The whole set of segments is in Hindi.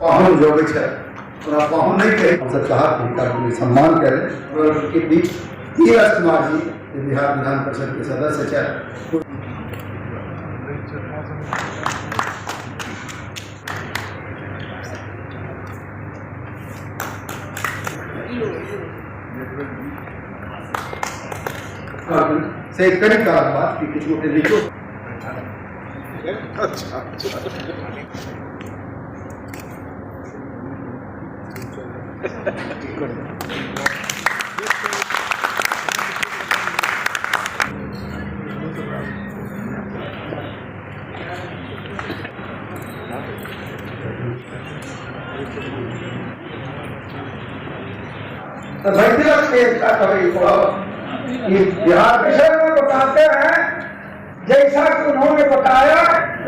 पाहुन जो भी है और पाहुन नहीं थे हम सब चाहते हैं कि उनका सम्मान करें और उनके बीच धीरज कुमार जी बिहार विधान परिषद के सदस्य है। से कड़ी का बात कि कुछ मोटे लिखो अच्छा बिहार विषय में बताते हैं जैसा कि उन्होंने बताया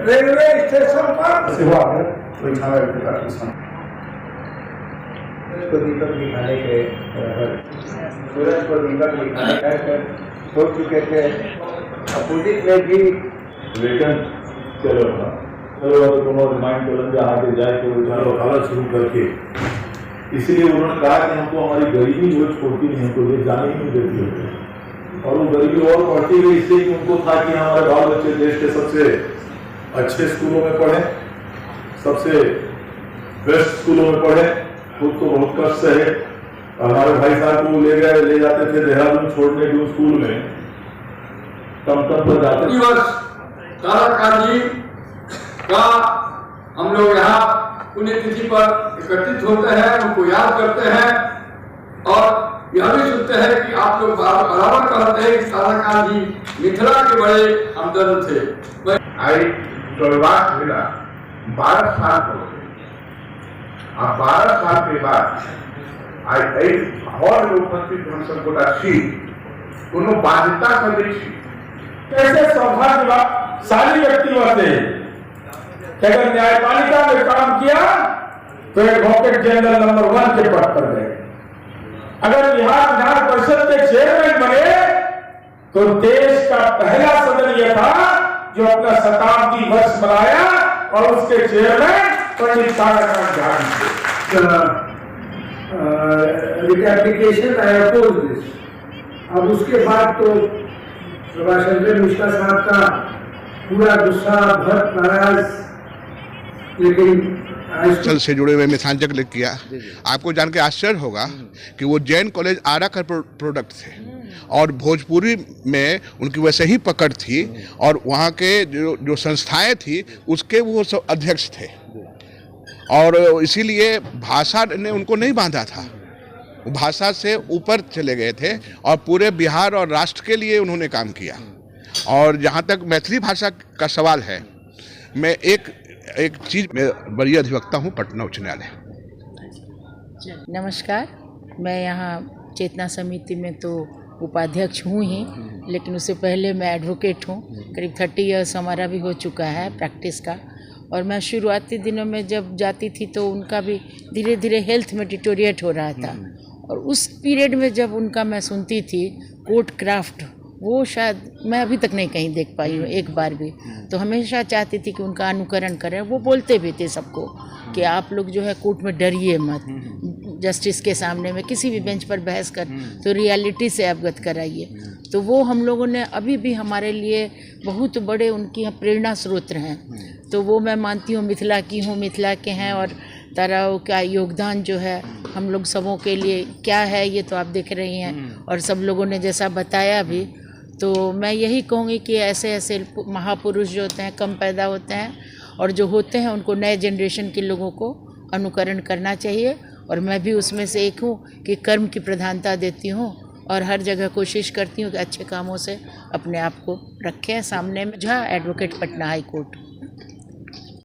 रेलवे स्टेशन पर दीपक दिखाने के सूरज को दीपक दिखाने का सोच चुके थे। अपोजिट में भी लेकिन चलो तो रिमाइंड करेंगे आगे जाए तो चलो शुरू करके, इसलिए उन्होंने कहा कि हमको हमारी गरीबी जो छोड़ती नहीं हमको ये जाने ही नहीं देती होती, और वो गरीबी और बढ़ती गई इसलिए कि उनको था कि हमारे बाल बच्चे देश के सबसे अच्छे स्कूलों में पढ़े, सबसे बेस्ट स्कूलों में पढ़े। खुद को बहुत कष्ट है। हमारे भाई साहब को ले जाते थे देहरादून छोड़ने के स्कूल में, टमटम पर जाते थे। तारा जी का हम लोग यहाँ पुण्यतिथि पर एकत्रित होते हैं, उनको याद करते हैं और यह भी सुनते हैं कि आप लोग बराबर कहते हैं कि तारा जी मिथिला के बड़े हमदर्द थे। आई शुरुआत मिला 12 साल हो गए। अब 12 साल के बाद आई और उपस्थित हम सबको कोनो बाध्यता कर दी कैसे सौभाग्यशाली व्यक्ति होते हैं। अगर न्यायपालिका में काम किया तो एडवोकेट जनरल नंबर 1 के पद पर गए। अगर बिहार विधान परिषद के चेयरमैन बने तो देश का पहला सदन यह था जो अपना शताब्दी वर्ष मनाया और उसके चेयरमैन पंडित ताराकांत झाड़ी थे। Application I oppose this. अब उसके बाद तो प्रभाष चंद्र मिश्रा साहब का पूरा गुस्सा बहुत नाराज, लेकिन चल से जुड़े हुए मिथांचल किया। आपको जान के आश्चर्य होगा कि वो जैन कॉलेज आरा का प्रोडक्ट थे और भोजपुरी में उनकी वैसे ही पकड़ थी और वहाँ के जो संस्थाएं थी उसके वो सब अध्यक्ष थे और इसीलिए भाषा ने उनको नहीं बांधा था। भाषा से ऊपर चले गए थे और पूरे बिहार और राष्ट्र के लिए उन्होंने काम किया। और जहाँ तक मैथिली भाषा का सवाल है, मैं एक चीज़ में बड़ी अधिवक्ता हूँ पटना उच्च न्यायालय। नमस्कार, मैं यहाँ चेतना समिति में तो उपाध्यक्ष हूँ ही, लेकिन उससे पहले मैं एडवोकेट हूँ। करीब 30 इयर्स हमारा भी हो चुका है प्रैक्टिस का। और मैं शुरुआती दिनों में जब जाती थी तो उनका भी धीरे धीरे हेल्थ में डिटोरिएट हो रहा था और उस पीरियड में जब उनका मैं सुनती थी कोर्ट क्राफ्ट, वो शायद मैं अभी तक नहीं कहीं देख पाई हूँ एक बार भी। तो हमेशा चाहती थी कि उनका अनुकरण करें। वो बोलते भी थे सबको कि आप लोग जो है कोर्ट में डरिए मत, जस्टिस के सामने में किसी भी बेंच पर बहस कर तो रियलिटी से अवगत कराइए। तो वो हम लोगों ने अभी भी हमारे लिए बहुत बड़े उनकी प्रेरणा स्रोत हैं। तो वो मैं मानती हूँ मिथिला की हूँ, मिथिला के हैं और ताराओं का योगदान जो है हम लोग सबों के लिए क्या है ये तो आप देख रही हैं और सब लोगों ने जैसा बताया भी। तो मैं यही कहूँगी कि ऐसे ऐसे महापुरुष जो होते हैं कम पैदा होते हैं और जो होते हैं उनको नए जनरेशन के लोगों को अनुकरण करना चाहिए। और मैं भी उसमें से एक हूँ कि कर्म की प्रधानता देती हूँ और हर जगह कोशिश करती हूँ कि अच्छे कामों से अपने आप को रखें सामने में। जहाँ एडवोकेट पटना हाई कोर्ट।